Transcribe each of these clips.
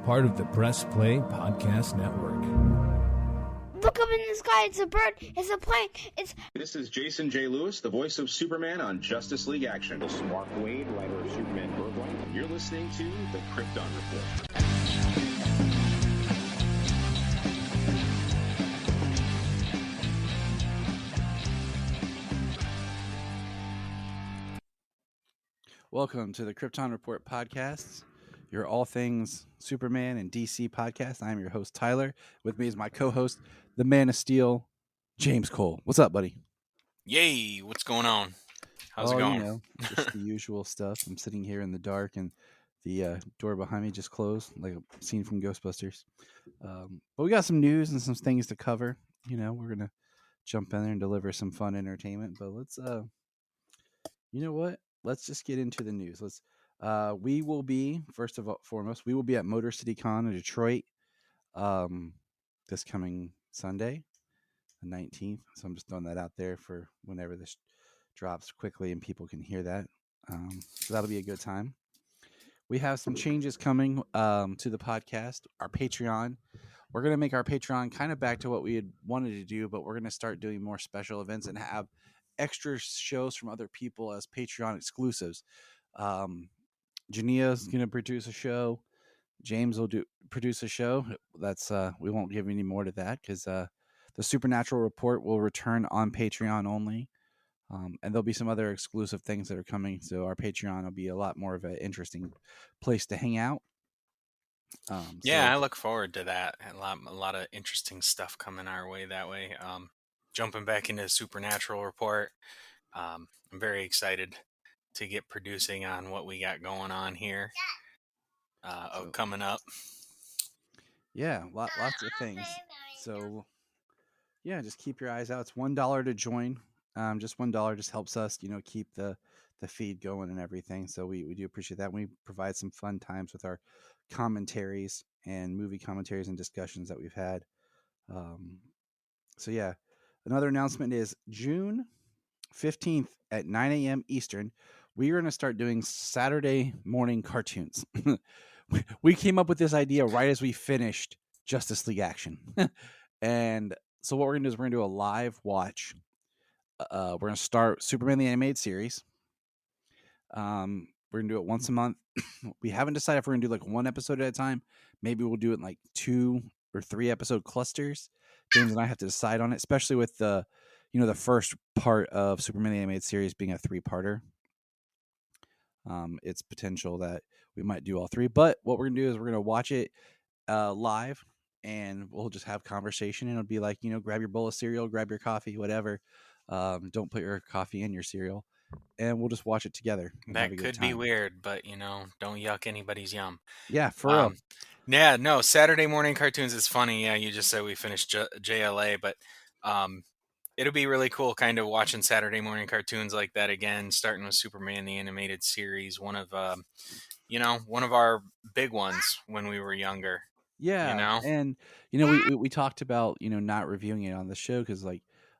part of the Press Play Podcast Network. Look up in the sky, it's a bird, it's a plane, This is Jason J. Lewis, the voice of Superman on Justice League Action. This is Mark Wade, writer of Superman Birthright. You're listening to the Krypton Report. Welcome to the Krypton Report podcast, your all things Superman and DC podcast. I am your host, Tyler. With me is my co-host, the Man of Steel, James Cole. What's up, buddy? Yay! What's going on? How's it going? You know, just the usual stuff. I'm sitting here in the dark, and the door behind me just closed, like a scene from Ghostbusters. But we got some news and some things to cover. You know, we're gonna jump in there and deliver some fun entertainment. But let's, you know what? Let's just get into the news. We will be, first of all, foremost, we will be at Motor City Con in Detroit this coming Sunday, the 19th. So I'm just throwing that out there for whenever this drops quickly and people can hear that. So that'll be a good time. We have some changes coming to the podcast, our Patreon. We're going to make our Patreon kind of back to what we had wanted to do, but we're going to start doing more special events and have extra shows from other people as Patreon exclusives. Jania's going to produce a show. James will produce a show. That's we won't give any more to that because the Supernatural Report will return on Patreon only. And there'll be some other exclusive things that are coming. So our Patreon will be a lot more of an interesting place to hang out. I look forward to that. A lot of interesting stuff coming our way that way. Jumping back into the Supernatural Report, I'm very excited to get producing on what we got going on here coming up. Yeah, lots of things. So, yeah, just keep your eyes out. It's $1 to join. Just $1 just helps us, keep the feed going and everything. So we do appreciate that. We provide some fun times with our commentaries and movie commentaries and discussions that we've had. So, yeah. Another announcement is June 15th at 9 a.m. Eastern, we are going to start doing Saturday morning cartoons. We came up with this idea right as we finished Justice League Action. And so what we're going to do is we're going to do a live watch. We're going to start Superman the Animated Series. We're going to do it once a month. We haven't decided if we're going to do like one episode at a time. Maybe we'll do it in like 2 or 3 episode clusters. James and I have to decide on it, especially with the first part of Superman the Animated Series being a 3-parter. It's potential that we might do all 3. But what we're going to do is we're going to watch it live, and we'll just have conversation. And it'll be like, grab your bowl of cereal, grab your coffee, whatever. Don't put your coffee in your cereal. And we'll just watch it together. That could be weird, but, don't yuck anybody's yum. Yeah, for real. Yeah, no, Saturday morning cartoons is funny. Yeah, you just said we finished JLA, but it'll be really cool kind of watching Saturday morning cartoons like that again, starting with Superman the Animated Series, one of our big ones when we were younger. Yeah, and we talked about not reviewing it on the show because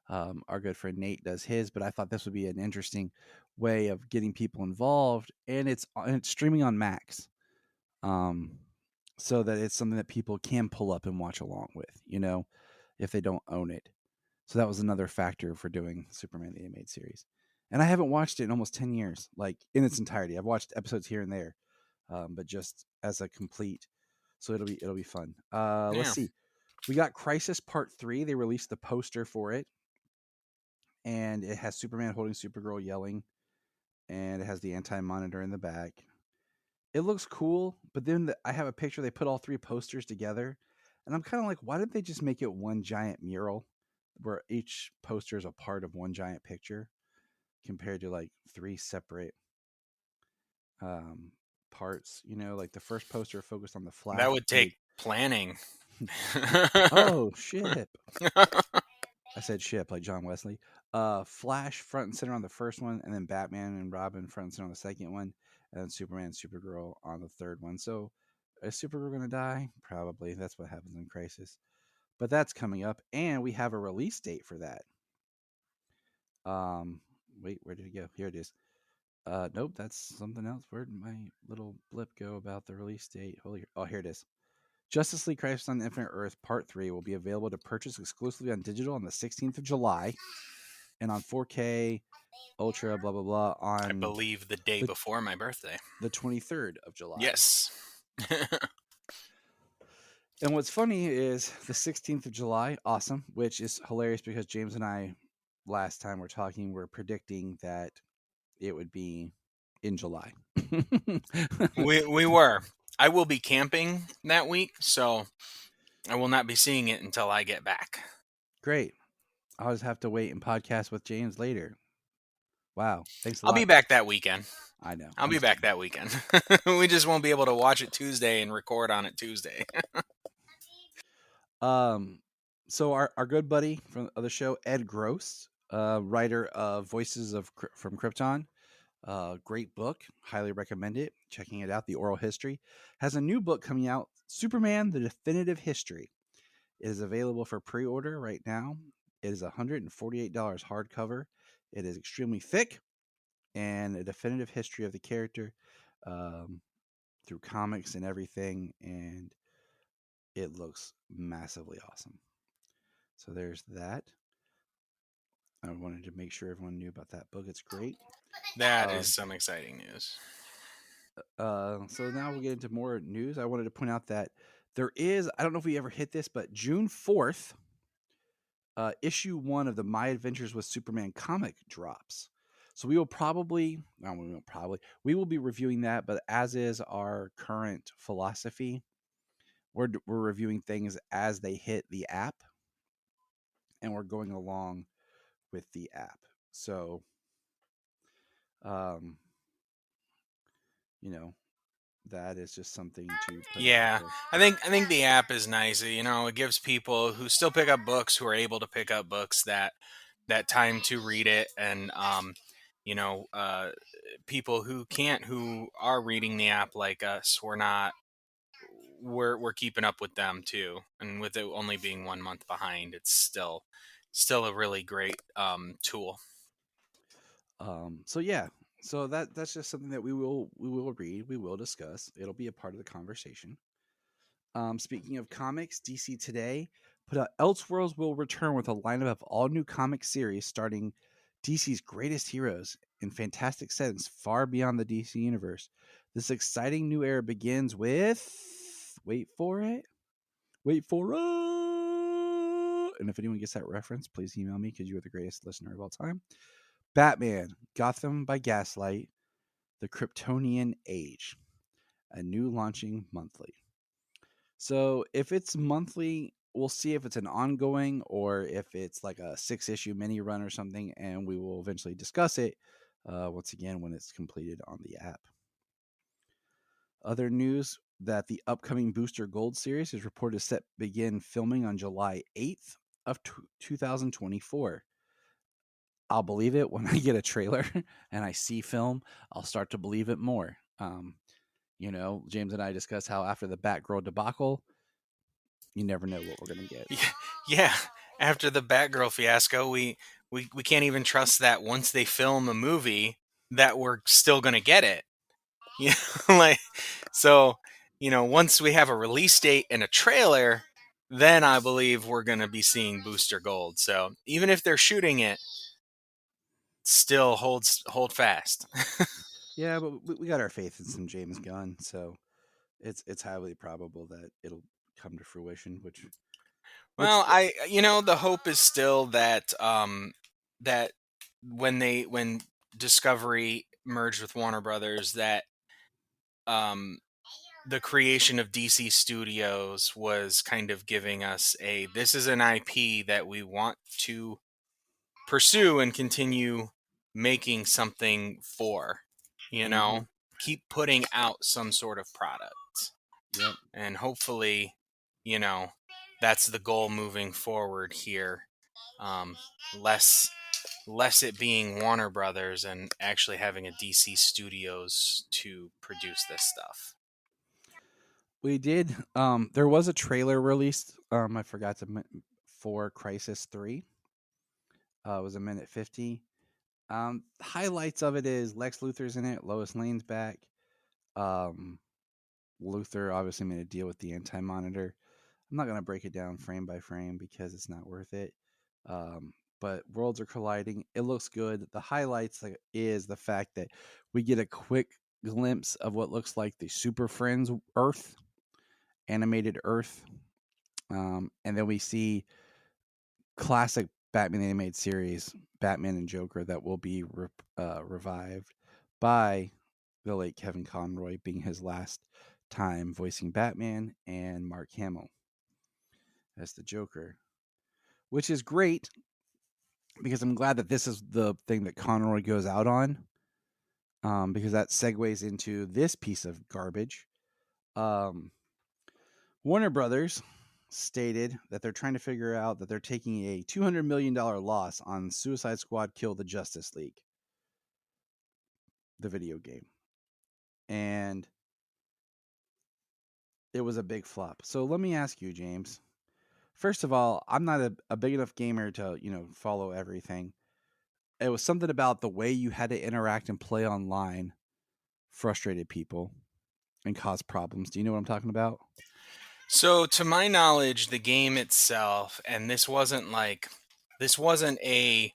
our good friend Nate does his, but I thought this would be an interesting way of getting people involved, and it's streaming on Max, so that it's something that people can pull up and watch along with, if they don't own it. So that was another factor for doing Superman the Animated Series, and I haven't watched it in almost 10 years, like in its entirety. I've watched episodes here and there, but just as a complete. So it'll be fun. Let's see. We got Crisis Part 3. They released the poster for it. And it has Superman holding Supergirl yelling. And it has the anti-monitor in the back. It looks cool. But then I have a picture. They put all 3 posters together. And I'm kind of like, why didn't they just make it one giant mural? Where each poster is a part of one giant picture. Compared to 3 separate parts, like the first poster focused on the Flash. That would take planning. Oh, ship. I said ship like John Wesley. Flash front and center on the first one, and then Batman and Robin front and center on the second one, and then Superman and Supergirl on the third one. So is Supergirl going to die? Probably. That's what happens in Crisis. But that's coming up, and we have a release date for that. Wait, where did it go? Here it is. Nope, that's something else. Where did my little blip go about the release date? Oh, here it is. Justice League Crisis on Infinite Earth Part 3 will be available to purchase exclusively on digital on the 16th of July and on 4K Ultra, blah, blah, blah, I on believe the day before my birthday. the 23rd of July. Yes. And what's funny is the 16th of July, awesome, which is hilarious because James and I, last time we're talking, were predicting that it would be in July. we were. I will be camping that week, so I will not be seeing it until I get back. Great. I'll just have to wait and podcast with James later. Wow. Thanks a lot. I'll be back that weekend. I know. I'll be back that weekend. We just won't be able to watch it Tuesday and record on it Tuesday. So our good buddy from the show, Ed Gross, writer of Voices from Krypton, great book, highly recommend it. Checking it out, The Oral History, has a new book coming out, Superman: The Definitive History. It is available for pre-order right now. It is $148 hardcover. It is extremely thick and a definitive history of the character through comics and everything, and it looks massively awesome. So there's that. I wanted to make sure everyone knew about that book. It's great. That is some exciting news. So now we'll get into more news. I wanted to point out that there is, I don't know if we ever hit this, but June 4th, issue 1 of the My Adventures with Superman comic drops. So we will we will be reviewing that, but as is our current philosophy, we're reviewing things as they hit the app, and we're going along with the app. So, that is just something to put out there. I think the app is nice. It gives people who still pick up books, who are able to pick up books, that time to read it, and people who can't, who are reading the app like us, we're keeping up with them too. And with it only being 1 month behind, it's still a really great tool. So that's just something that we will read, we will discuss. It'll be a part of the conversation. Speaking of comics, DC Today put out Elseworlds will return with a lineup of all new comic series starting DC's greatest heroes in fantastic settings far beyond the DC universe. This exciting new era begins with, wait for it. And if anyone gets that reference, please email me because you are the greatest listener of all time. Batman, Gotham by Gaslight, The Kryptonian Age, a new launching monthly. So if it's monthly, we'll see if it's an ongoing or if it's like a 6-issue mini run or something, and we will eventually discuss it once again when it's completed on the app. Other news that the upcoming Booster Gold series is reported set to begin filming on July 8th of 2024. I'll believe it when I get a trailer and I see film. I'll start to believe it more. James and I discussed how after the Batgirl debacle, you never know what we're going to get. Yeah. After the Batgirl fiasco, we can't even trust that once they film a movie that we're still going to get it. Once we have a release date and a trailer, then I believe we're going to be seeing Booster Gold. So even if they're shooting it, still hold fast. Yeah, but we got our faith in some James Gunn, so it's highly probable that it'll come to fruition. The hope is still that that when Discovery merged with Warner Brothers, that the creation of DC Studios was kind of giving us this is an IP that we want to pursue and continue making something for, keep putting out some sort of product. Yep. And hopefully, that's the goal moving forward here. Less it being Warner Brothers and actually having a DC Studios to produce this stuff. We did. There was a trailer released. I forgot for Crisis 3. It was 1:50. Highlights of it is Lex Luthor's in it. Lois Lane's back. Luther obviously made a deal with the Anti-Monitor. I'm not going to break it down frame by frame because it's not worth it. But worlds are colliding. It looks good. The highlights is the fact that we get a quick glimpse of what looks like the Super Friends Earth, animated Earth. And then we see classic Batman animated series, Batman and Joker, that will be revived by the late Kevin Conroy, being his last time voicing Batman, and Mark Hamill as the Joker, which is great because I'm glad that this is the thing that Conroy goes out on, because that segues into this piece of garbage. Warner Brothers stated that they're trying to figure out that they're taking a $200 million loss on Suicide Squad Kill the Justice League, the video game. And it was a big flop. So let me ask you, James. First of all, I'm not a big enough gamer to, follow everything. It was something about the way you had to interact and play online frustrated people and caused problems. Do you know what I'm talking about? So, to my knowledge, the game itself, and this wasn't a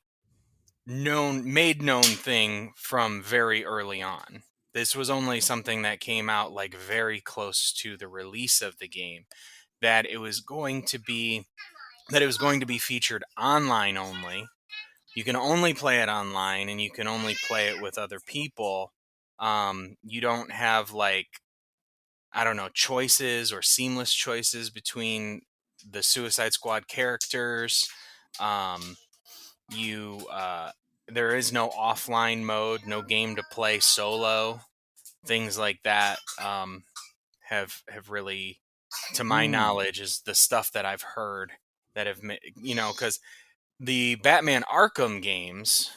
made known thing from very early on. This was only something that came out like very close to the release of the game, that it was going to be featured online only. You can only play it online, and you can only play it with other people. You don't have choices or seamless choices between the Suicide Squad characters. You There is no offline mode, no game to play solo. Things like that have really, to my knowledge, is the stuff that I've heard that have because the Batman Arkham games,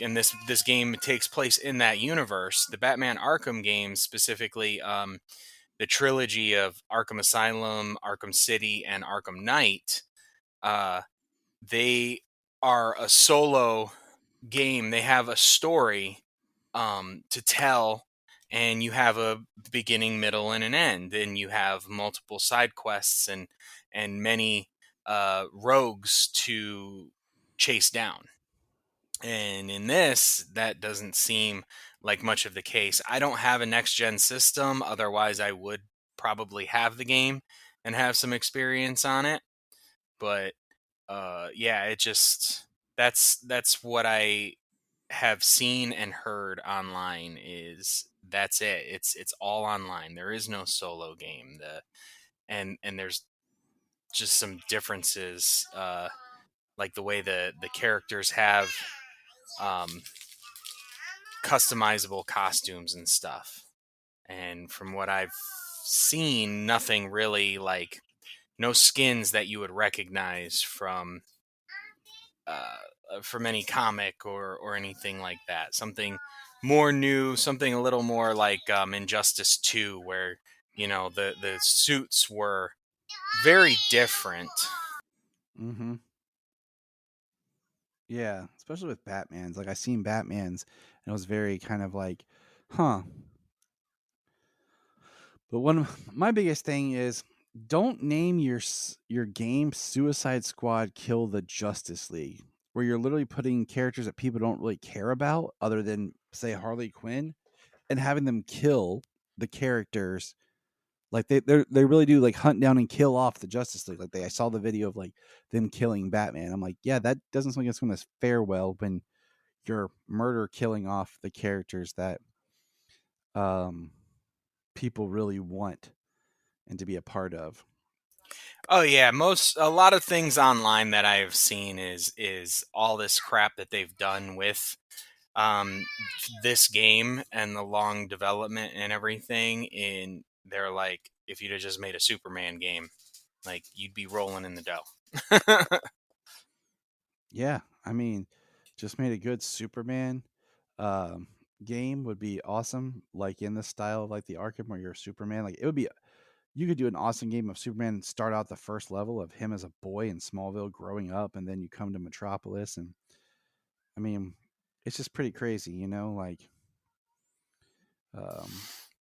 and this game takes place in that universe. The Batman Arkham games, specifically, the trilogy of Arkham Asylum, Arkham City, and Arkham Knight, they are a solo game. They have a story to tell, and you have a beginning, middle, and an end, and you have multiple side quests and many rogues to chase down. And in this, that doesn't seem like much of the case. I don't have a next gen system, otherwise I would probably have the game and have some experience on it. But yeah, it just that's what I have seen and heard online. Is That's it. It's all online. There is no solo game. And there's just some differences, like the way the characters have um, customizable costumes and stuff. And from what I've seen, nothing really, like no skins that you would recognize from any comic or anything like that. Something more new, something a little more like Injustice 2, where the suits were very different. Mm-hmm. Yeah, especially with Batman's. Like I seen Batman's, and it was very kind of like, huh. But one of my biggest thing is don't name your game Suicide Squad Kill the Justice League, where you're literally putting characters that people don't really care about, other than say Harley Quinn, and having them kill the characters. Like they really do like hunt down and kill off the Justice League. Like I saw the video of like them killing Batman. I'm like, yeah, that doesn't seem like it's going to fare well when you're murder killing off the characters that um people really want and to be a part of. Oh yeah, a lot of things online that I've seen is all this crap that they've done with um this game and the long development and everything. And they're like, if you'd have just made a Superman game, like, you'd be rolling in the dough. Yeah, I mean, just made a good Superman um, game would be awesome. Like in the style of like the Arkham, where you're Superman. Like it would be, you could do an awesome game of Superman. And start out the first level of him as a boy in Smallville, growing up, and then you come to Metropolis, and I mean, it's just pretty crazy, Like, um,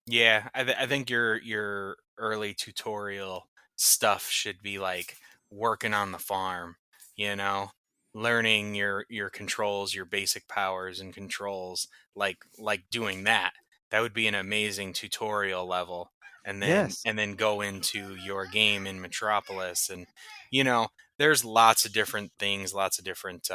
Yeah, I think your early tutorial stuff should be like working on the farm, you know, learning your controls, your basic powers and controls, like doing that. That would be an amazing tutorial level, Yes, and then go into your game in Metropolis, and you know, there's lots of different things, lots of different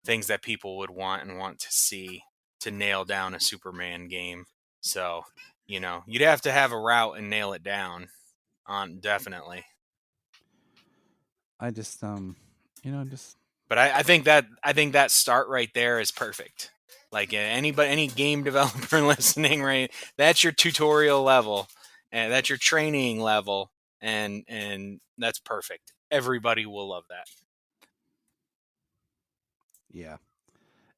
things that people would want to see to nail down a Superman game. So, you know, you'd have to have a route and nail it down on definitely. I just just But I think that start right there is perfect. Like anybody, any game developer listening, right? That's your tutorial level, and that's your training level, and that's perfect. Everybody will love that. yeah.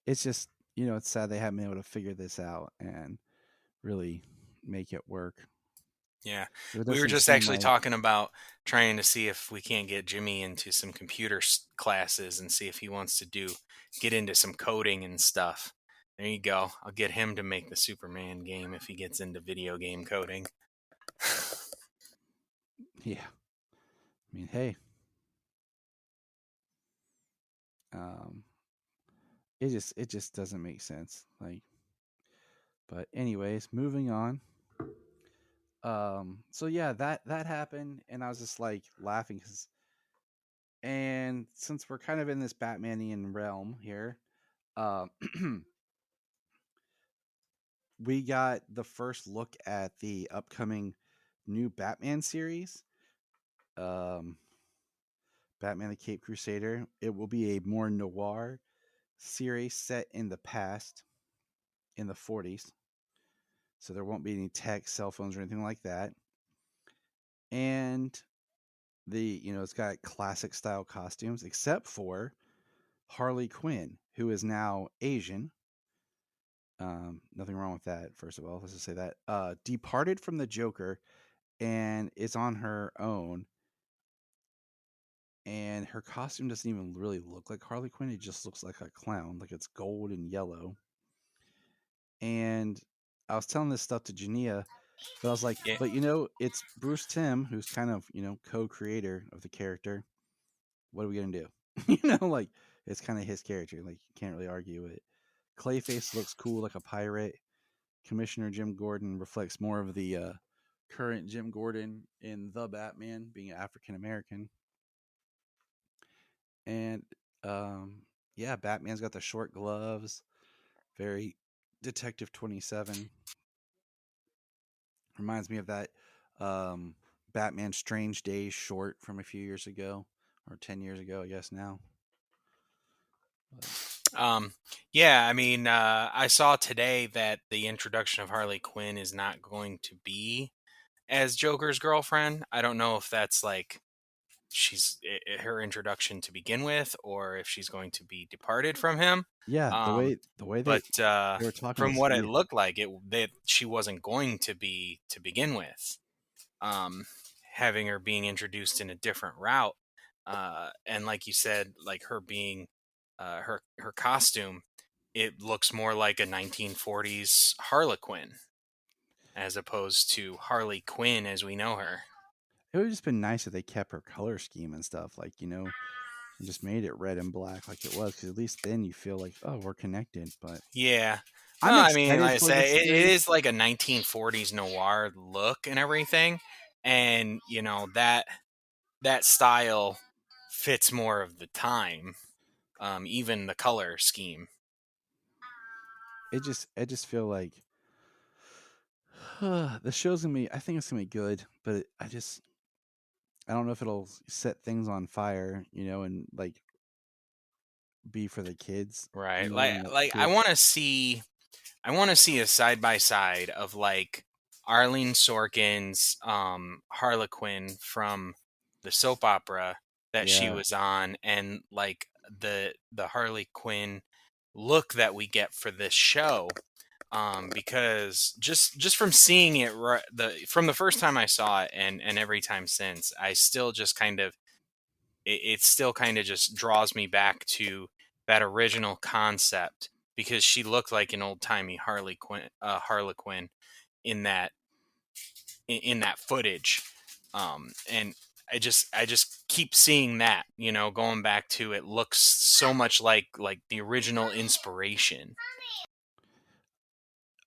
It's just it's sad they haven't been able to figure this out and really make it work. Yeah. It We were doesn't just seem actually like talking about trying to see if we can't get Jimmy into some computer classes and see if he wants to get into some coding and stuff. There you go. I'll get him to make the Superman game if he gets into video game coding. yeah. I mean, hey, um, it just doesn't make sense. Like, but anyways, moving on. So yeah, that happened, and I was just like laughing because, and since we're kind of in this Batmanian realm here, um, we got the first look at the upcoming new Batman series. Um, Batman the Cape Crusader. It will be a more noir series set in the past, in the 40s. So there won't be any tech, cell phones, or anything like that. And it's got classic style costumes, except for Harley Quinn, who is now Asian. Nothing wrong with that, first of all. Let's just say that. Departed from the Joker and is on her own. And her costume doesn't even really look like Harley Quinn. It just looks like a clown, like it's gold and yellow. And I was telling this stuff to Jania, but I was like, Yeah. but it's Bruce Timm, who's kind of, co-creator of the character. What are we gonna do? Like it's kind of his character. Like you can't really argue it. Clayface looks cool like a pirate. Commissioner Jim Gordon reflects more of the current Jim Gordon in The Batman, being African American. And yeah, Batman's got the short gloves, very Detective 27. Reminds me of that Batman Strange Days short from a few years ago, or 10 years ago, I guess now. Um, yeah, I mean, I saw today that the introduction of Harley Quinn is not going to be as Joker's girlfriend. I don't know if that's like her introduction to begin with, or if she's going to be departed from him. Yeah, the way But they were talking from was what it looked like, it that she wasn't going to be to begin with. Um, Having her being introduced in a different route, and like you said, like her being her costume, it looks more like a 1940s Harlequin as opposed to Harley Quinn as we know her. it would have just been nice if they kept her color scheme and stuff, like and just made it red and black like it was, because at least then you feel like, oh, we're connected. But Yeah. I'm Well, I mean, excited like I for the say, it series. is like a 1940s noir look and everything, and you know that style fits more of the time. Even the color scheme. I just feel like the show's gonna be. I think it's gonna be good, but I don't know if it'll set things on fire, and like be for the kids, Right. and let Like kids. I want to see a side by side of like Arlene Sorkin's Harlequin from the soap opera that she Yeah, was on, and like the Harley Quinn look that we get for this show. Because just from seeing it from the first time I saw it, and every time since, I still just kind of it still kind of just draws me back to that original concept, because she looked like an old timey Harlequin in that. in that footage, and I just keep seeing that, going back to it looks so much like the original inspiration.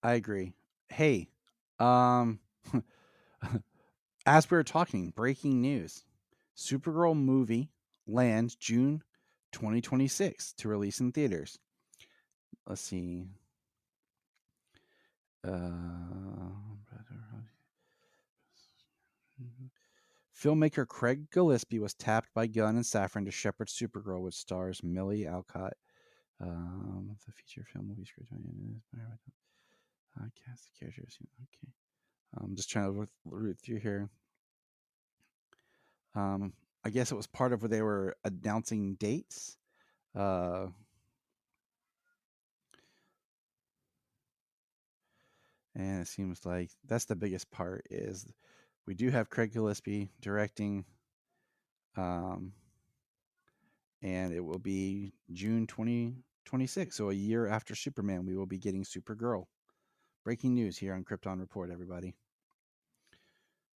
I agree. Hey, um, as we were talking, breaking news: Supergirl movie lands June 2026 to release in theaters. Let's see. Filmmaker Craig Gillespie was tapped by Gunn and Safran to shepherd Supergirl, which stars Millie Alcott. The feature film will be screened. Cast the characters. Okay. I'm just trying to root through here. I guess it was part of where they were announcing dates. And it seems like that's the biggest part is we do have Craig Gillespie directing, and it will be June 2026. So a year after Superman, we will be getting Supergirl. Breaking news here on Krypton Report, everybody.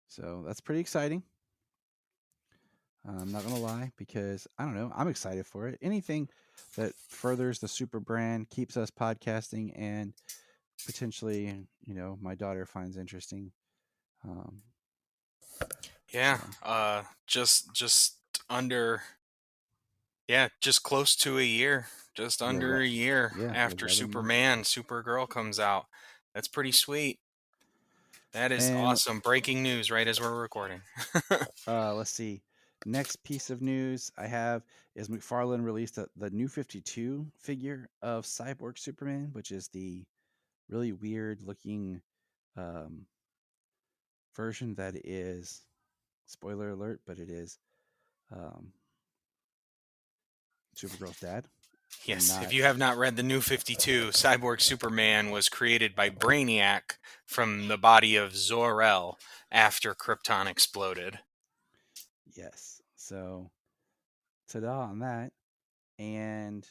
So that's pretty exciting. I'm not going to lie, because I don't know, I'm excited for it. Anything that furthers the super brand, keeps us podcasting, and potentially, my daughter finds interesting. Yeah. So. Just under, just close to a year, just under a year after Superman, Supergirl comes out. That's pretty sweet. That is awesome. Breaking news right as we're recording. Let's see. Next piece of news I have is McFarlane released the New 52 figure of Cyborg Superman, which is the really weird looking version that is, spoiler alert, but it is Supergirl's dad. Yes, if you have not read the New 52, Cyborg Superman was created by Brainiac from the body of Zor-El after Krypton exploded. Yes. So, ta-da on that. And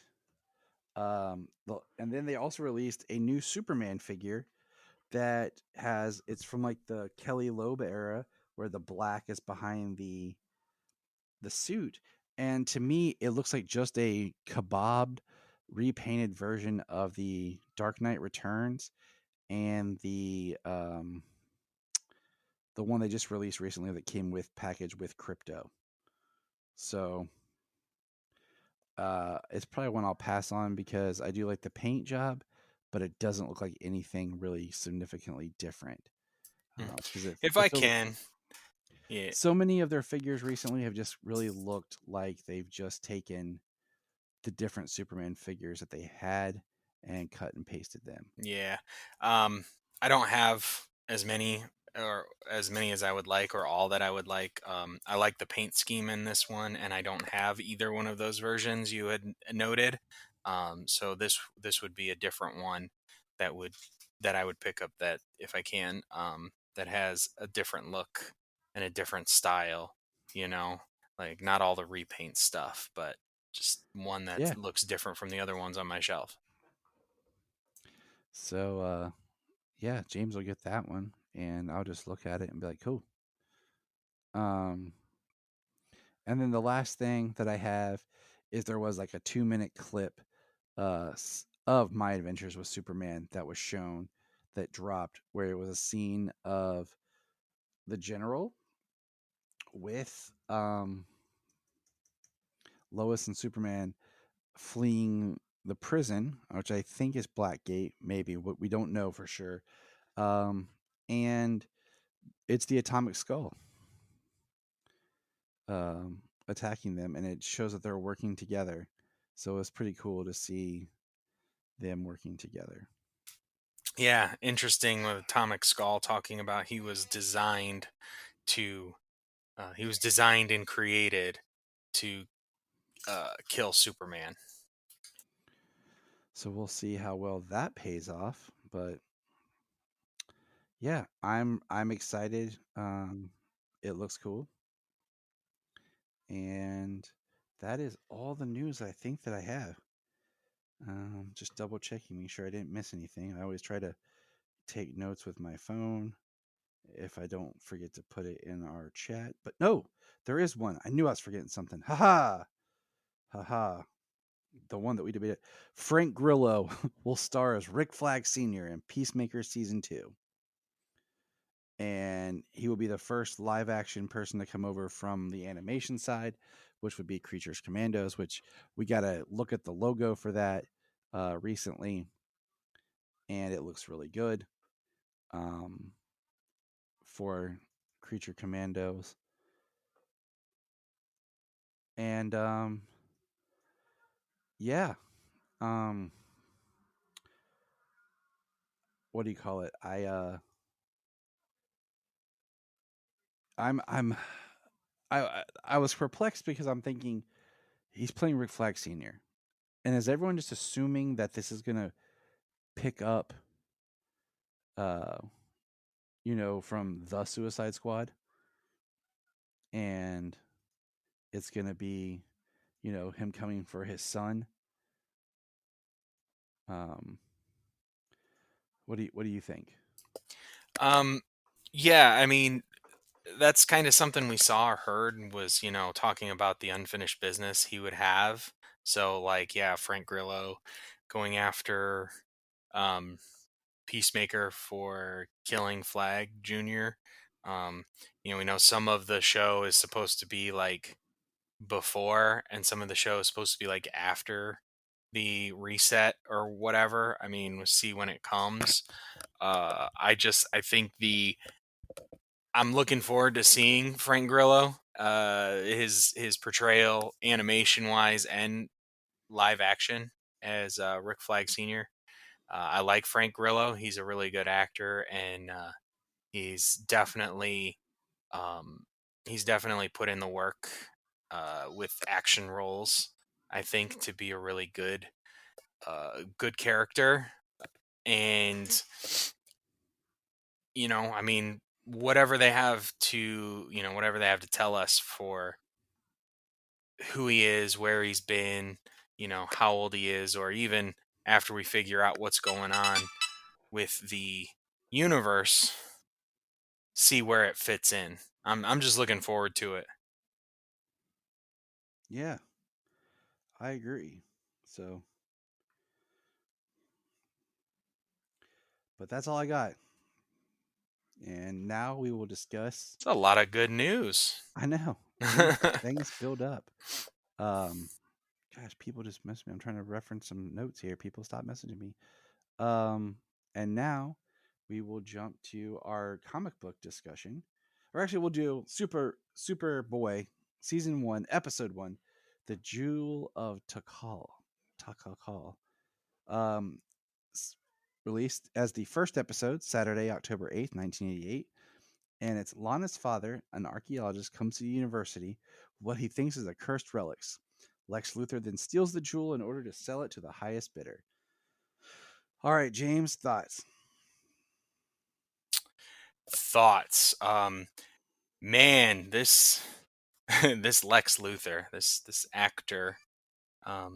then they also released a new Superman figure that it's from like the Kelly Loeb era, where the black is behind the suit, and to me it looks like just a kebabbed, repainted version of the Dark Knight Returns and the one they just released recently that came with package with Crypto. So it's probably one I'll pass on because I do like the paint job, but it doesn't look like anything really significantly different. If I can. Yeah. So many of their figures recently have just really looked like they've just taken the different Superman figures that they had and cut and pasted them. Yeah. I don't have as many as I would like, or all that I would like. I like the paint scheme in this one, and I don't have either one of those versions you had noted. So this would be a different one that I would pick up, that if I can, that has a different look and a different style, like not all the repaint stuff, but just one that looks different from the other ones on my shelf. So, James will get that one, and I'll just look at it and be like, cool. And then the last thing that I have is there was like a 2-minute clip of My Adventures with Superman that was shown, that dropped, where it was a scene of the General with Lois and Superman fleeing the prison, which I think is Blackgate, maybe, we don't know for sure. And it's the Atomic Skull attacking them, and it shows that they're working together. So it's pretty cool to see them working together. Yeah, interesting with Atomic Skull talking about he was designed and created to kill Superman. So we'll see how well that pays off, but yeah, I'm excited. It looks cool. And that is all the news I think that I have. Just double checking, make sure I didn't miss anything. I always try to take notes with my phone if I don't forget to put it in our chat. But no, there is one. I knew I was forgetting something. Ha ha. The one that we debated. Frank Grillo will star as Rick Flag Sr. in Peacemaker Season 2. And he will be the first live action person to come over from the animation side, which would be Creatures Commandos, which we got to look at the logo for that recently. And it looks really good for Creature Commandos. And yeah. What do you call it? I was perplexed because I'm thinking he's playing Rick Flag Sr. And is everyone just assuming that this is gonna pick up from the Suicide Squad? And it's gonna be, him coming for his son. What do you think? Yeah, I mean, that's kind of something we saw or heard was, talking about the unfinished business he would have. So like, yeah, Frank Grillo going after um Peacemaker for killing Flag Jr. We know some of the show is supposed to be like before and some of the show is supposed to be like after the reset or whatever. I mean, we'll see when it comes. I think I'm looking forward to seeing Frank Grillo, his portrayal animation wise and live action as Rick Flag Sr. I like Frank Grillo. He's a really good actor, and he's definitely put in the work with action roles. I think to be a really good character, and I mean, whatever they have to tell us for who he is, where he's been, how old he is, or even after we figure out what's going on with the universe, see where it fits in. I'm just looking forward to it. Yeah, I agree. So, but that's all I got. And now we will discuss. It's a lot of good news. I know. Things build up. Gosh, people just message me. I'm trying to reference some notes here. People stop messaging me. And now we will jump to our comic book discussion. Or actually, we'll do Superboy Season 1, Episode 1, The Jewel of Takal. Released as the first episode Saturday, October 8th, 1988. And it's Lana's father, an archaeologist, comes to the university with what he thinks is a cursed relics. Lex Luthor then steals the jewel in order to sell it to the highest bidder. All right, James, thoughts? Man, this this Lex Luthor, this actor, I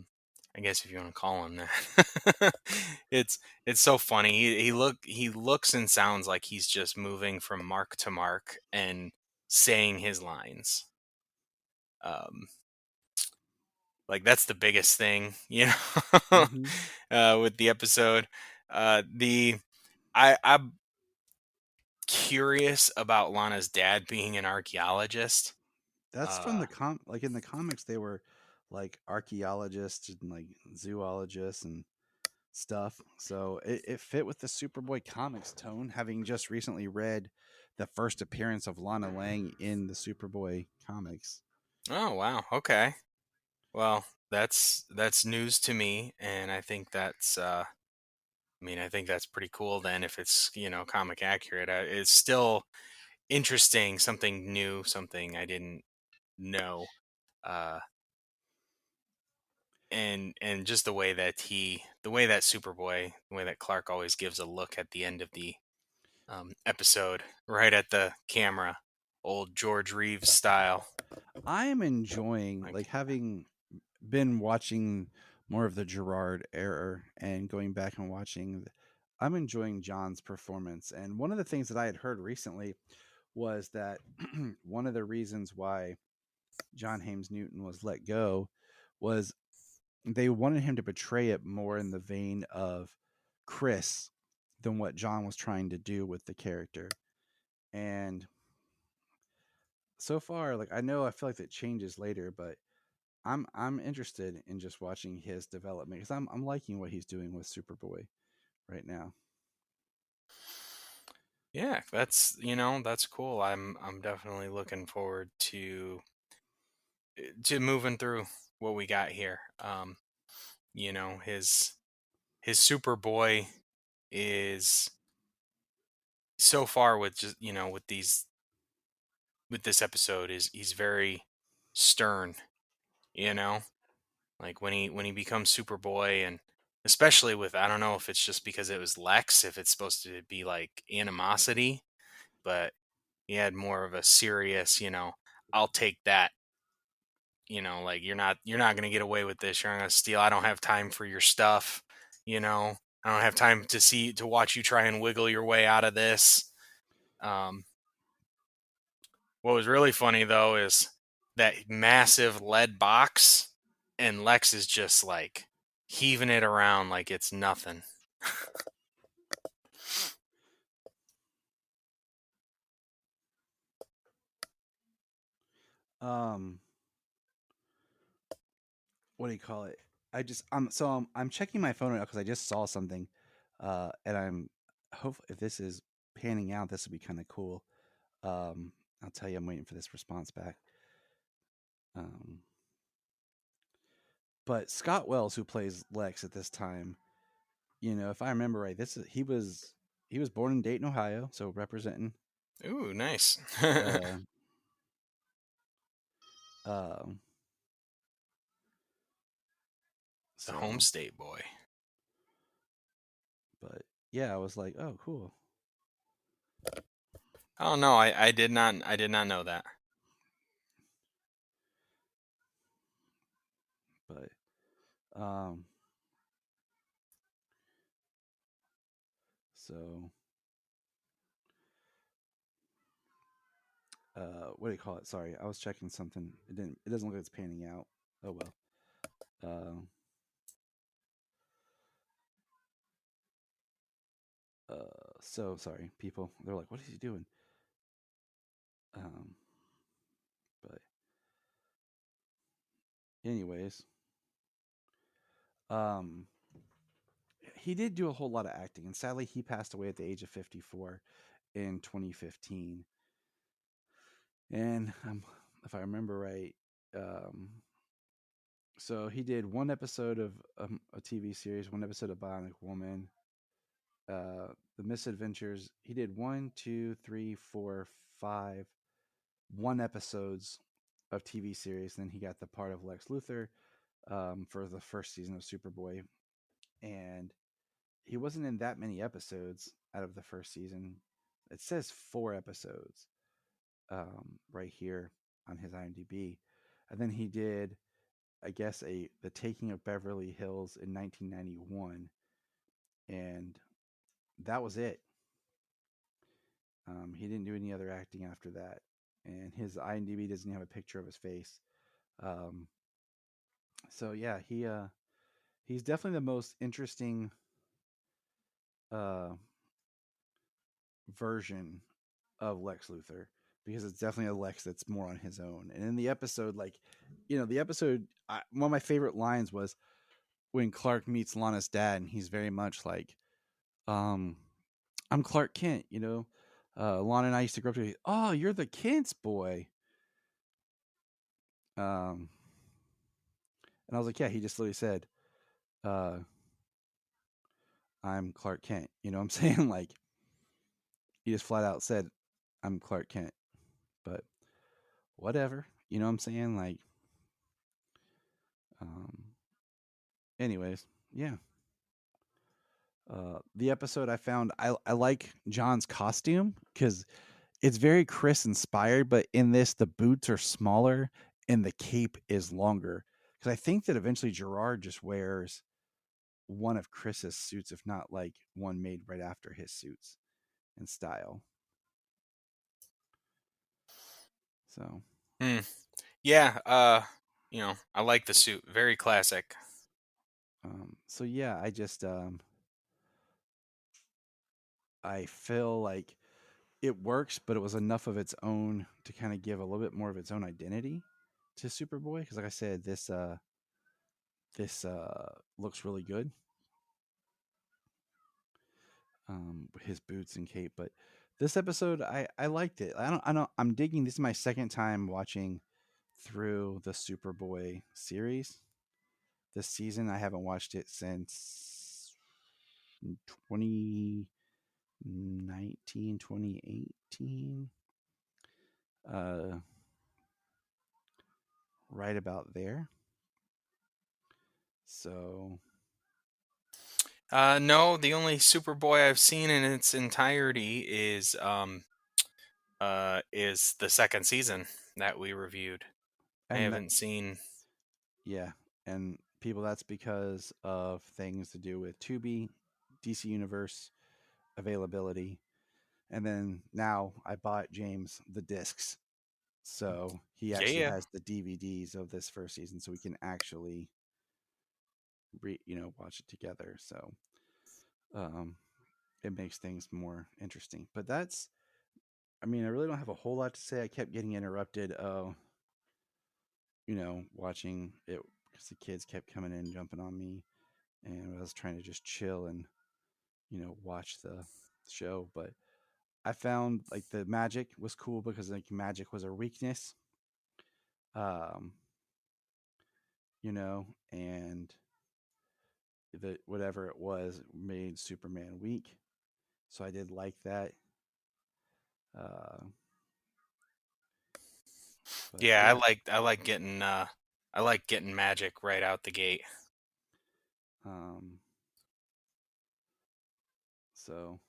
guess if you want to call him that, it's so funny. He looks and sounds like he's just moving from mark to mark and saying his lines. Like that's the biggest thing, with the episode. I'm curious about Lana's dad being an archaeologist. That's from the in the comics they were like archaeologists and like zoologists and stuff. So it fit with the Superboy comics tone, having just recently read the first appearance of Lana Lang in the Superboy comics. Oh wow, okay. Well, that's news to me, and I think that's I think that's pretty cool then if it's, comic accurate. It's still interesting, something new, something I didn't know. And just the way that Superboy, the way that Clark always gives a look at the end of the episode, right at the camera, old George Reeves style. I am enjoying like having been watching more of the Gerard era and going back and watching I'm enjoying John's performance. And one of the things that I had heard recently was that one of the reasons why John Hames Newton was let go was they wanted him to portray it more in the vein of Chris than what John was trying to do with the character. And so far, like I feel like that changes later, but I'm interested in just watching his development because I'm liking what he's doing with Superboy right now. Yeah, that's cool. I'm definitely looking forward to moving through what we got here. His Superboy is so far with just with this episode is he's very stern, you know? Like when he becomes Superboy, and especially with, I don't know if it's just because it was Lex, if it's supposed to be like animosity, but he had more of a serious, I'll take that, like you're not gonna get away with this. You're not gonna steal. I don't have time for your stuff, you know. I don't have time to watch you try and wiggle your way out of this. Um, what was really funny though is that massive lead box, and Lex is just like heaving it around like it's nothing. Um, what do you call it? I'm checking my phone right now because I just saw something, and I'm hope if this is panning out, this would be kind of cool. I'll tell you, I'm waiting for this response back. Um, but Scott Wells, who plays Lex at this time, if I remember right, he was born in Dayton, Ohio, so representing. Ooh, nice. uh, um, The so, home state boy. but yeah, I was like, oh, cool. Oh no, I did not know that. But so what do you call it? Sorry, I was checking something. It doesn't look like it's panning out. Oh well. So sorry, people. They're like, what is he doing? But anyways, he did do a whole lot of acting, and sadly, he passed away at the age of 54 in 2015. And if I remember right, so he did one episode of a TV series, one episode of Bionic Woman, The Misadventures. He did 1, 2, 3, 4, 5, 1 episodes of TV series. Then he got the part of Lex Luthor for the first season of Superboy, and he wasn't in that many episodes out of the first season. It says 4 episodes right here on his IMDb, and then he did, I guess, The Taking of Beverly Hills in 1991, and that was it. He didn't do any other acting after that, and his IMDb doesn't have a picture of his face. Um, so yeah, he's definitely the most interesting version of Lex Luthor, because it's definitely a Lex that's more on his own. And in the episode, one of my favorite lines was when Clark meets Lana's dad, and he's very much like, I'm Clark Kent, Lana and I used to grow up together. Oh, you're the Kent's boy. And I was like, yeah, he just literally said, I'm Clark Kent. You know what I'm saying? Like, he just flat out said, I'm Clark Kent. But whatever. You know what I'm saying? Like, anyways, yeah. The episode I found, I like John's costume because it's very Chris inspired, but in this, the boots are smaller and the cape is longer. Because I think that eventually Gerard just wears one of Chris's suits, if not like one made right after his suits in style. So, yeah, I like the suit. Very classic. so yeah, I feel like it works, but it was enough of its own to kind of give a little bit more of its own identity to Superboy. Because, like I said, this looks really good. His boots and cape, but this episode I liked it. I'm digging. This is my second time watching through the Superboy series this season. I haven't watched it since 2019, 2018. Right about there. So no, the only Superboy I've seen in its entirety is the second season that we reviewed. I and haven't seen. yeah, and people, that's because of things to do with Tubi, DC Universe availability, and then now I bought James the discs, so he actually Yeah. has the DVDs of this first season, so we can actually watch it together. So it makes things more interesting. But I really don't have a whole lot to say. I kept getting interrupted. Watching it because the kids kept coming in and jumping on me, and I was trying to just chill and watch the show. But I found like the magic was cool because like magic was a weakness, um, and that whatever it was made Superman weak. So I did like that. Uh, Yeah, I like getting magic right out the gate. Um, so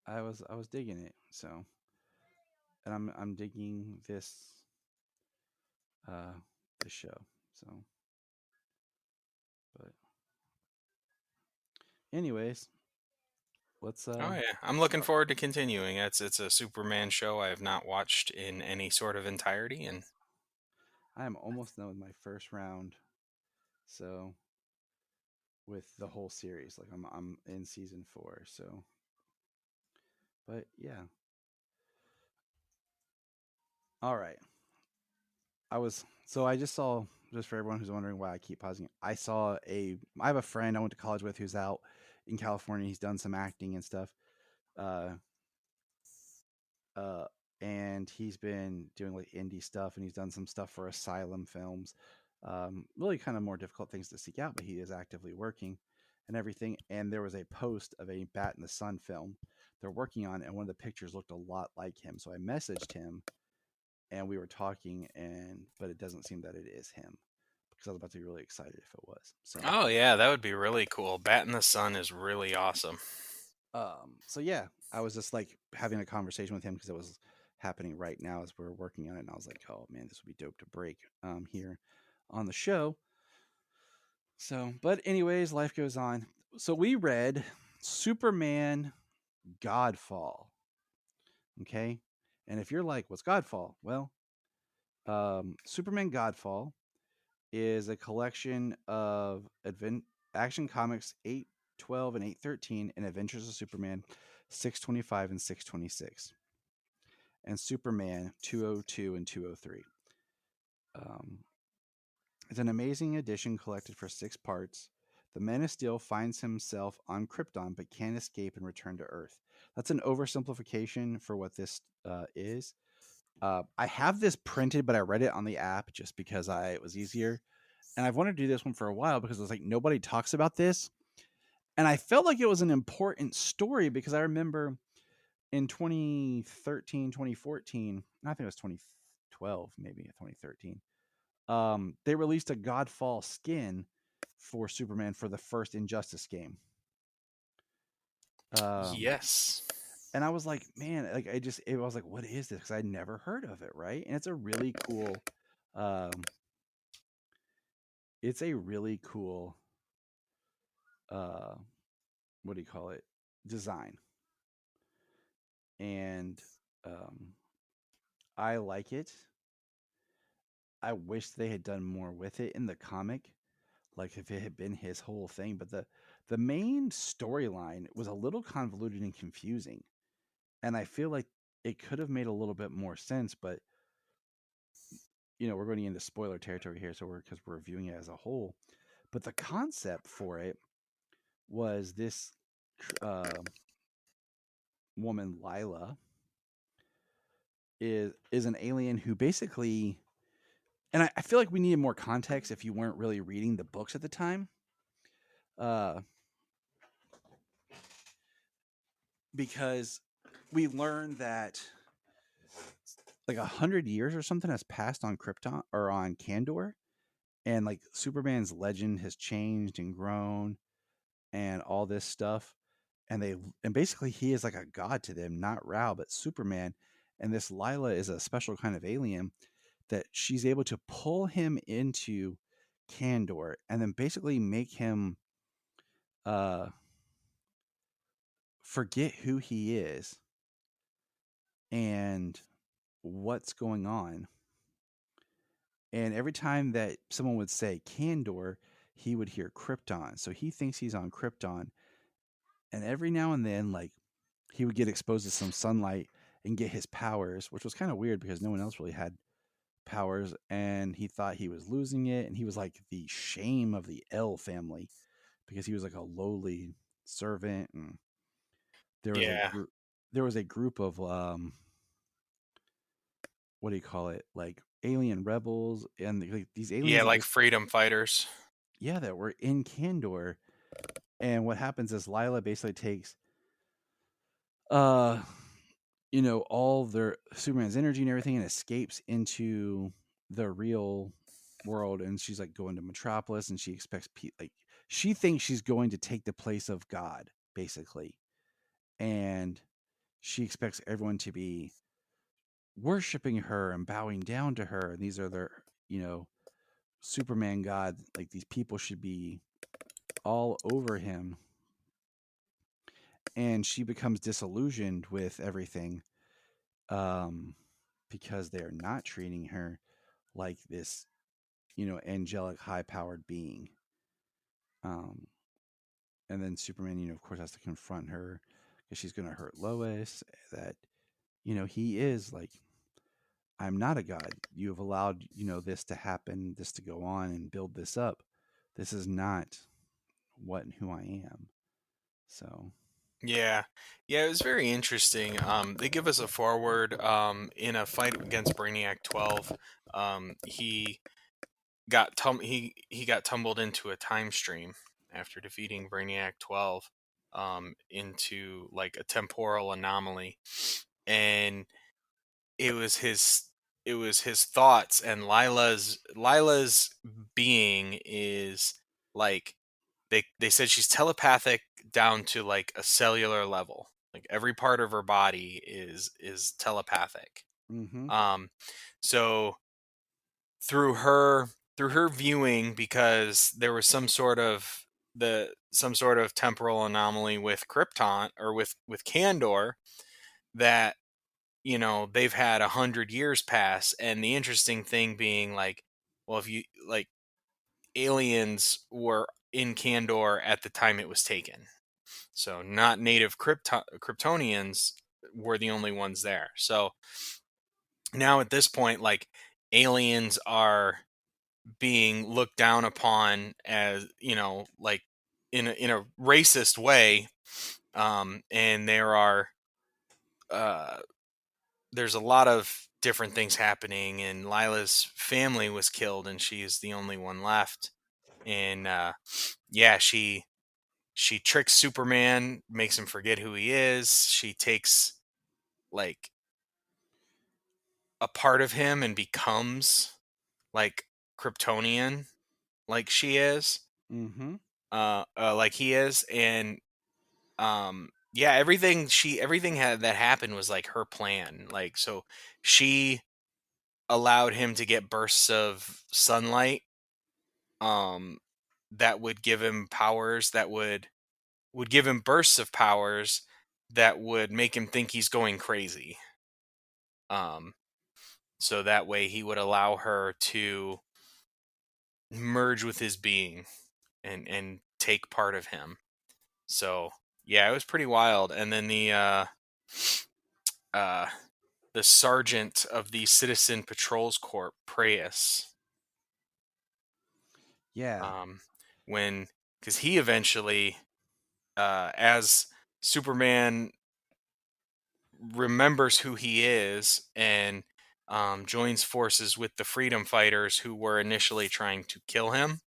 I was, I was digging it. So, and I'm digging uh, this show. So, but anyways, let's Oh yeah, I'm looking forward to continuing. It's a Superman show I have not watched in any sort of entirety, and I am almost done with my first round. So with the whole series, like I'm in season 4. So, but yeah. All right. I just saw, just for everyone who's wondering why I keep pausing, I have a friend I went to college with who's out in California. He's done some acting and stuff. Uh, uh, and he's been doing like indie stuff, and he's done some stuff for Asylum Films. Really kind of more difficult things to seek out, but he is actively working and everything. And there was a post of a Bat in the Sun film they're working on, and one of the pictures looked a lot like him. So I messaged him, and we were talking, but it doesn't seem that it is him, because I was about to be really excited if it was. So oh yeah, that would be really cool. Bat in the Sun is really awesome. so yeah, I was just like having a conversation with him because it was happening right now as we are working on it, and I was like, oh man, this would be dope to break here on the show. So, but anyways, life goes on. So we read Superman Godfall. Okay. And if you're like, what's Godfall? Well, Superman Godfall is a collection of Action Comics 812 and 813 and Adventures of Superman 625 and 626, and Superman 202 and 203. It's an amazing edition collected for 6 parts. The Man of Steel finds himself on Krypton but can't escape and return to Earth. That's an oversimplification for what this is. I have this printed, but I read it on the app just because it was easier. And I've wanted to do this one for a while because it was like nobody talks about this. And I felt like it was an important story because I remember in 2013, 2014, I think it was 2012, maybe 2013. They released a Godfall skin for Superman for the first Injustice game. Yes. And I was like, man, like it was like, what is this? Because I'd never heard of it, right? And it's a really cool it's a really cool what do you call it, design, and um, I like it. I wish they had done more with it in the comic, like if it had been his whole thing. But the main storyline was a little convoluted and confusing, and I feel like it could have made a little bit more sense. But we're going into spoiler territory here, so because we're reviewing it as a whole. But the concept for it was this uh, woman Lila is an alien who basically, and I feel like we needed more context if you weren't really reading the books at the time, because we learned that like 100 years or something has passed on Krypton or on Kandor, and like Superman's legend has changed and grown, and all this stuff, and basically he is like a god to them, not Rao but Superman, and this Lila is a special kind of alien that she's able to pull him into Kandor and then basically make him uh forget who he is and what's going on. And every time that someone would say Kandor, he would hear Krypton. So he thinks he's on Krypton. And every now and then, like, he would get exposed to some sunlight and get his powers, which was kind of weird because no one else really had powers. And he thought he was losing it. And he was like the shame of the L family because he was like a lowly servant. And there was Yeah. a group of what do you call it, like alien rebels, and like these aliens, Yeah, like freedom fighters. Yeah, that were in Kandor. And what happens is Lila basically takes all their Superman's energy and everything and escapes into the real world, and she's like going to Metropolis, and she expects she thinks she's going to take the place of God basically, and she expects everyone to be worshiping her and bowing down to her, and these are their Superman God, like these people should be all over him. And she becomes disillusioned with everything, because they're not treating her like this angelic high powered being. And then Superman of course has to confront her because she's going to hurt Lois, that he is like, I'm not a god. You have allowed this to happen, this to go on and build this up. This is not what and who I am. So Yeah, it was very interesting. They give us a forward in a fight against Brainiac 12. He got tumbled into a time stream after defeating Brainiac 12 into like a temporal anomaly, and it was his thoughts, and Lila's being is like, they said she's telepathic down to like a cellular level. Like every part of her body is telepathic. mm-hmm. So through her viewing, because there was some sort of temporal anomaly with Krypton, or with Kandor, that they've had 100 years pass. And the interesting thing being, like, well, if you like, aliens were in Kandor at the time it was taken, so not native Kryptonians were the only ones there. So now at this point, like, aliens are being looked down upon as, like, in a racist way, and there's a lot of different things happening, and Lila's family was killed, and she's the only one left. And she tricks Superman, makes him forget who he is. She takes like a part of him and becomes like Kryptonian, like she is, Mm-hmm. like he is. And everything that happened was like her plan. Like, so she allowed him to get bursts of sunlight that would give him powers that would give him bursts of powers that would make him think he's going crazy. So that way he would allow her to merge with his being and take part of him. So yeah, it was pretty wild. And then the sergeant of the Citizen Patrols Corps, Preyas. Yeah. Because he eventually, as Superman remembers who he is and joins forces with the freedom fighters who were initially trying to kill him.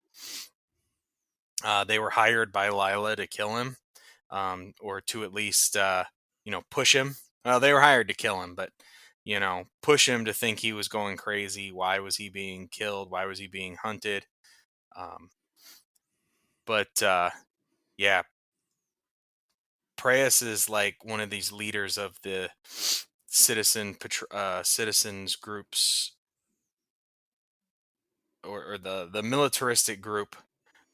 They were hired by Lila to kill him, or to at least push him. Well, they were hired to kill him, but push him to think he was going crazy. Why was he being killed? Why was he being hunted? But yeah, Preyas is like one of these leaders of the citizens groups, or the militaristic group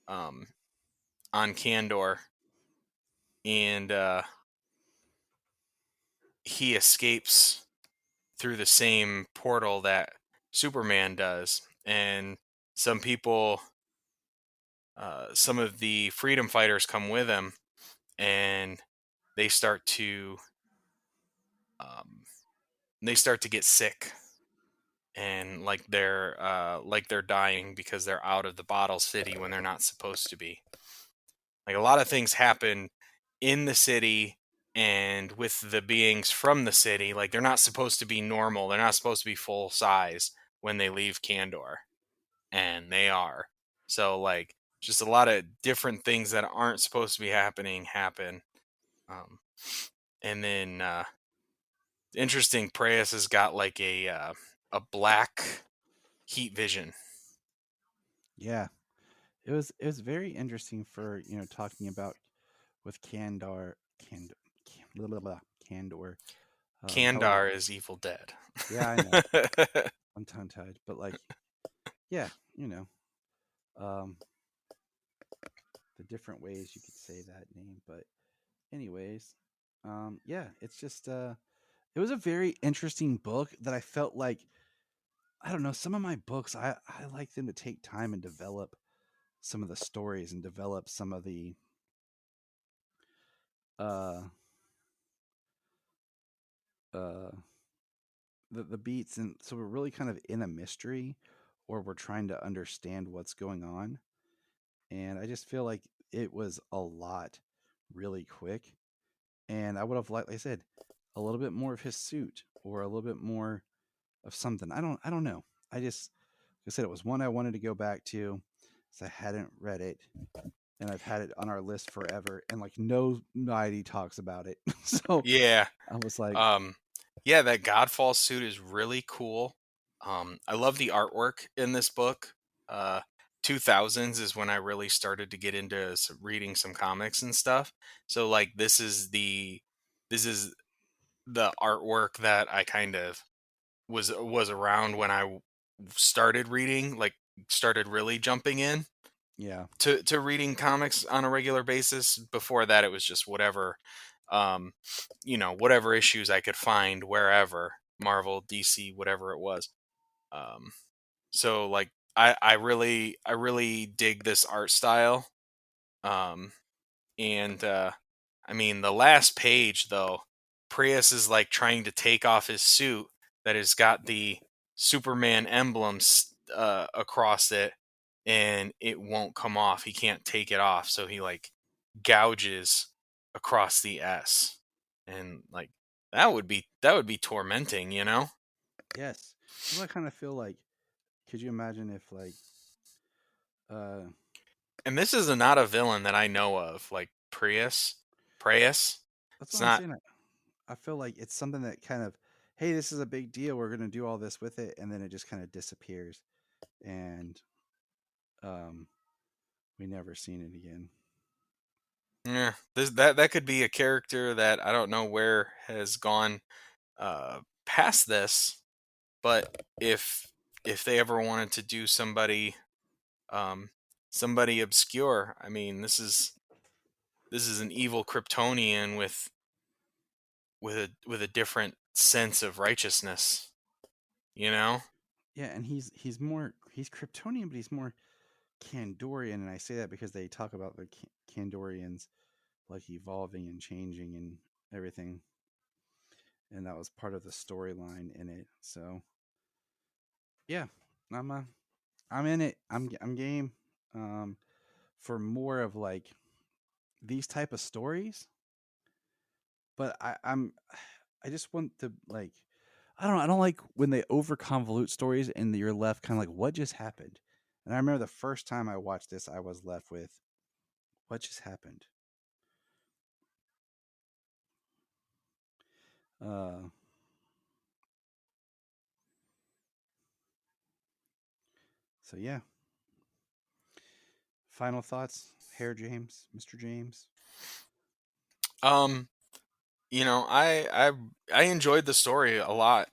on Kandor, and he escapes through the same portal that Superman does, and some people, some of the freedom fighters come with him, and they start to get sick, and like they're dying because they're out of the bottle city when they're not supposed to be. Like, a lot of things happen in the city and with the beings from the city. Like, they're not supposed to be normal. They're not supposed to be full size when they leave Kandor, and they are. So like, just a lot of different things that aren't supposed to be happening happen. And then interesting, Preyas has got like a black heat vision. Yeah. It was very interesting for, talking about with Kandor. Kandar is Evil Dead. Yeah, I know. I'm tongue tied, but like, yeah, the different ways you could say that name. But anyways, yeah, it's just it was a very interesting book that I felt like, I don't know, some of my books I like them to take time and develop some of the stories and develop some of the uh uh the beats, and so we're really kind of in a mystery, or we're trying to understand what's going on. And I just feel like it was a lot really quick, and I would have liked, like I said, a little bit more of his suit, or a little bit more of something. I don't know. I just, like I said, it was one I wanted to go back to, so I hadn't read it, and I've had it on our list forever, and like nobody talks about it. So Yeah. I was like, Yeah, that Godfall suit is really cool. I love the artwork in this book. 2000s is when I really started to get into reading some comics and stuff. So like, this is the artwork that I kind of was around when I started reading, like started really jumping in yeah, to reading comics on a regular basis. Before that, it was just whatever, whatever issues I could find wherever, Marvel, DC, whatever it was. So like, I really dig this art style. And I mean, the last page though, Prius is like trying to take off his suit that has got the Superman emblems across it, and it won't come off. He can't take it off, so he like gouges across the S, and like, that would be tormenting, yes. Well, I kind of feel like, could you imagine if like, uh, And this is not a villain that I know of, like Prius. It's that's what I'm not. saying. I feel like it's something that kind of, hey, this is a big deal. We're going to do all this with it, and then it just kind of disappears, and um, we never seen it again. Yeah, that could be a character that I don't know where has gone past this, but if they ever wanted to do somebody somebody obscure. I mean, this is an evil Kryptonian with a different sense of righteousness, you know? Yeah, and he's Kryptonian, but he's more Kandorian, and I say that because they talk about the Kandorians like evolving and changing and everything, and that was part of the storyline in it. So yeah, I'm in it. I'm game for more of like these type of stories, but I just want to like I don't like when they over convolute stories and you're left kind of like what just happened. And I remember the first time I watched this, I was left with what just happened. So yeah. Final thoughts, Mr. James. You know, I enjoyed the story a lot.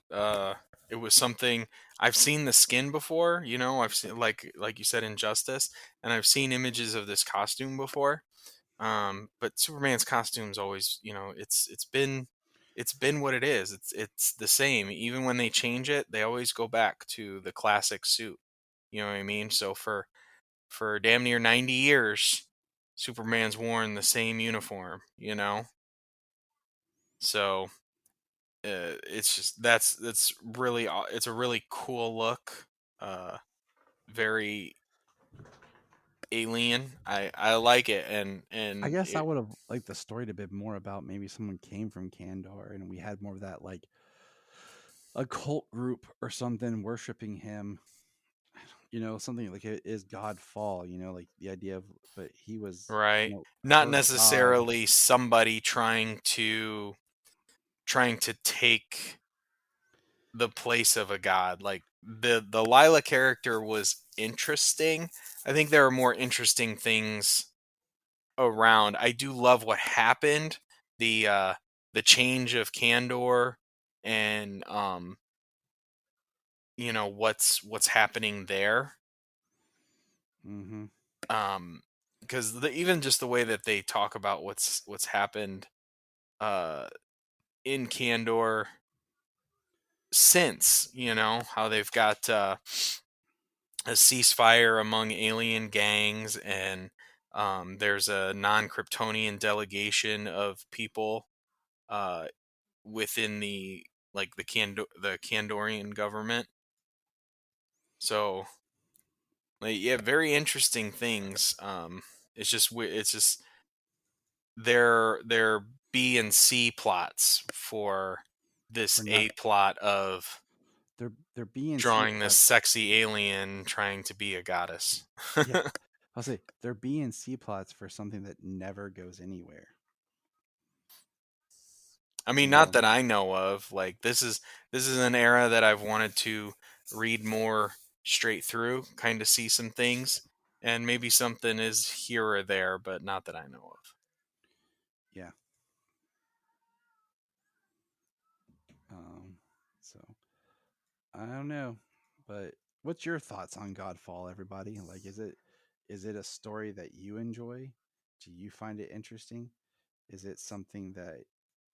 It was something I've seen the skin before. You know, I've seen like you said, Injustice, and I've seen images of this costume before. But Superman's costume's always, you know, it's been what it is. It's the same. Even when they change it, they always go back to the classic suit. You know what I mean? So for damn near 90 years, Superman's worn the same uniform. You know, so it's just that's really it's a really cool look. Very alien. I like it, and I guess I would have liked the story to be more about maybe someone came from Kandor and we had more of that like a cult group or something worshiping him. You know, something like it is Godfall, you know, like the idea of but he was, right, you know, not her god. necessarily somebody trying to take the place of a god. Like the Lila character was interesting. I think there are more interesting things around. I do love what happened. The change of Kandor, and you know what's happening there. Mm-hmm. Because even just the way that they talk about what's happened in Kandor since, you know, how they've got a ceasefire among alien gangs, and there's a non-Kryptonian delegation of people uh, within the like the Kandorian government. So, like, yeah, very interesting things. It's just their B and C plots for this For not A plot of their B and C drawing this plots. sexy alien trying to be a goddess. Yeah. I'll say their B and C plots for something that never goes anywhere. I You mean, not know? that I know of. Like this is an era that I've wanted to read more straight through, kind of see some things, and maybe something is here or there, but not that I know of. Yeah. So I don't know, but what's your thoughts on Godfall, everybody? Like, is it a story that you enjoy? Do you find it interesting? Is it something that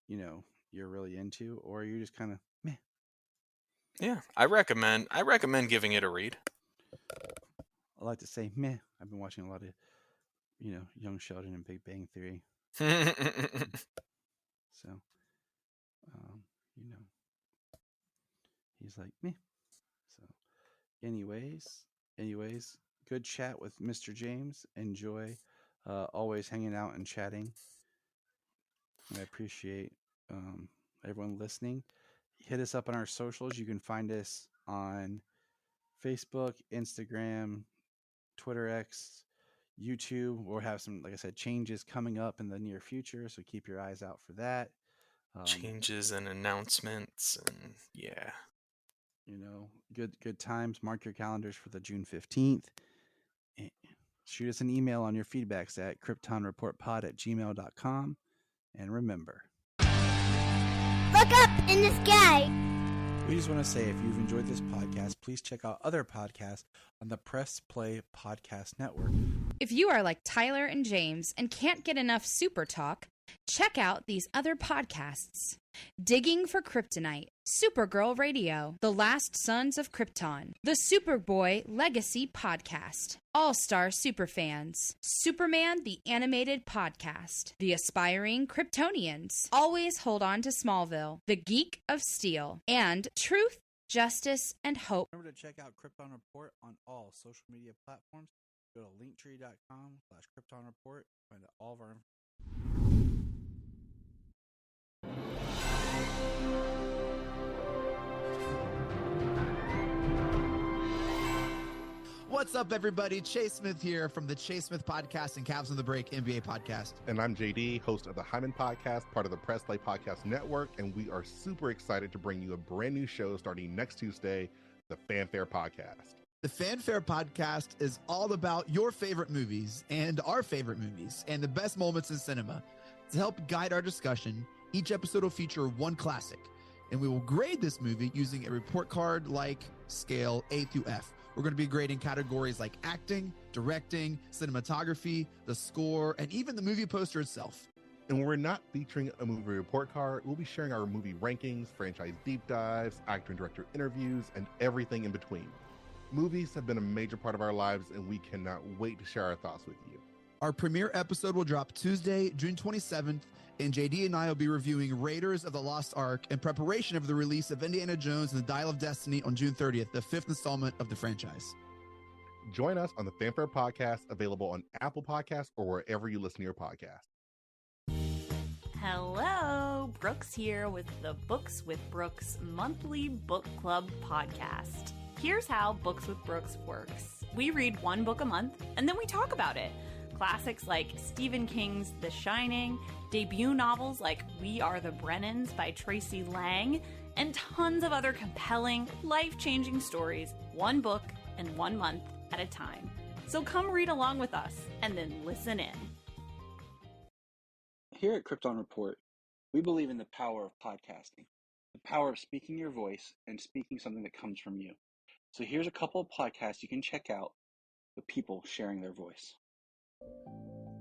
you know you're really into, or are you just kind of meh? Yeah, I recommend giving it a read. I like to say meh. I've been watching a lot of Young Sheldon and Big Bang Theory, so um, you know he's like meh. So, anyways, good chat with Mr. James. Enjoy. Always hanging out and chatting. I appreciate everyone listening. Hit us up on our socials. You can find us on Facebook, Instagram, Twitter X, YouTube. We'll have some, like I said, changes coming up in the near future. So keep your eyes out for that. Changes and announcements, and yeah. Good times. Mark your calendars for the June 15th. Shoot us an email on your feedbacks at kryptonreportpod@gmail.com. And remember, Look up in the sky. we just want to say if you've enjoyed this podcast, please check out other podcasts on the Press Play Podcast Network. If you are like Tyler and James and can't get enough super talk, check out these other podcasts. Digging for Kryptonite, Supergirl Radio, The Last Sons of Krypton, the Superboy Legacy Podcast, All-Star Superfans, Superman the Animated Podcast, The Aspiring Kryptonians, Always Hold On to Smallville, The Geek of Steel, and Truth, Justice, and Hope. Remember to check out Krypton Report on all social media platforms. Go to linktree.com/Krypton Report. Find out all of our information. What's up, everybody? Chase Smith here from the Chase Smith Podcast and Cavs on the Break NBA Podcast. And I'm JD, host of the Hyman Podcast, part of the Press Play Podcast Network, and we are super excited to bring you a brand new show starting next Tuesday, the Fanfare Podcast. The Fanfare Podcast is all about your favorite movies and our favorite movies and the best moments in cinema. To help guide our discussion, each episode will feature one classic, and we will grade this movie using a report card-like scale A through F. We're going to be grading categories like acting, directing, cinematography, the score, and even the movie poster itself. And when we're not featuring a movie report card, we'll be sharing our movie rankings, franchise deep dives, actor and director interviews, and everything in between. Movies have been a major part of our lives, and we cannot wait to share our thoughts with you. Our premiere episode will drop Tuesday, June 27th, and JD and I will be reviewing Raiders of the Lost Ark in preparation of the release of Indiana Jones and the Dial of Destiny on June 30th, the 5th installment of the franchise. Join us on the Fanfare Podcast, available on Apple Podcasts or wherever you listen to your podcast. Hello, Brooks here with the Books with Brooks monthly book club podcast. Here's how Books with Brooks works. We read one book a month, and then we talk about it. Classics like Stephen King's The Shining, debut novels like We Are the Brennans by Tracy Lang, and tons of other compelling, life-changing stories, one book and 1 month at a time. So come read along with us, and then listen in. Here at Krypton Report, we believe in the power of podcasting, the power of speaking your voice and speaking something that comes from you. So here's a couple of podcasts you can check out with people sharing their voice.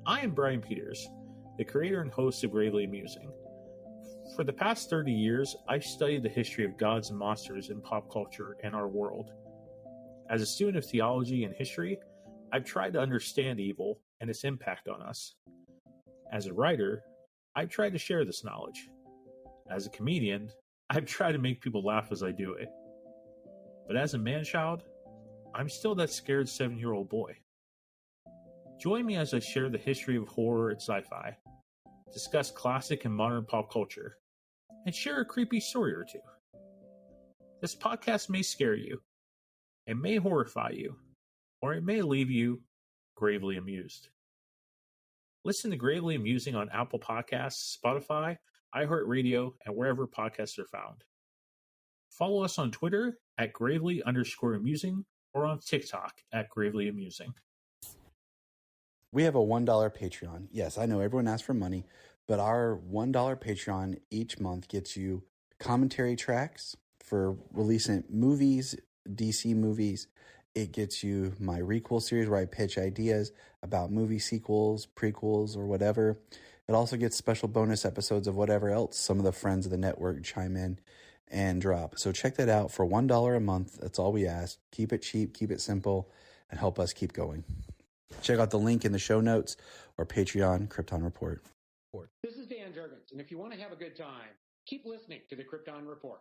I am Brian Peters, the creator and host of Gravely Amusing. For the past 30 years, I've studied the history of gods and monsters in pop culture and our world. As a student of theology and history, I've tried to understand evil and its impact on us. As a writer, I've tried to share this knowledge. As a comedian, I've tried to make people laugh as I do it. But as a man-child, I'm still that scared 7-year-old boy. Join me as I share the history of horror and sci-fi, discuss classic and modern pop culture, and share a creepy story or two. This podcast may scare you, it may horrify you, or it may leave you gravely amused. Listen to Gravely Amusing on Apple Podcasts, Spotify, iHeartRadio, and wherever podcasts are found. Follow us on Twitter at Gravely_Amusing or on TikTok at Gravely Amusing. We have a $1 Patreon. Yes, I know everyone asks for money, but our $1 Patreon each month gets you commentary tracks for releasing movies, DC movies. It gets you my requel series where I pitch ideas about movie sequels, prequels, or whatever. It also gets special bonus episodes of whatever else some of the friends of the network chime in and drop. So check that out for $1 a month. That's all we ask. Keep it cheap, keep it simple, and help us keep going. Check out the link in the show notes or Patreon Krypton Report. This is Dan Jurgens, and if you want to have a good time, keep listening to the Krypton Report.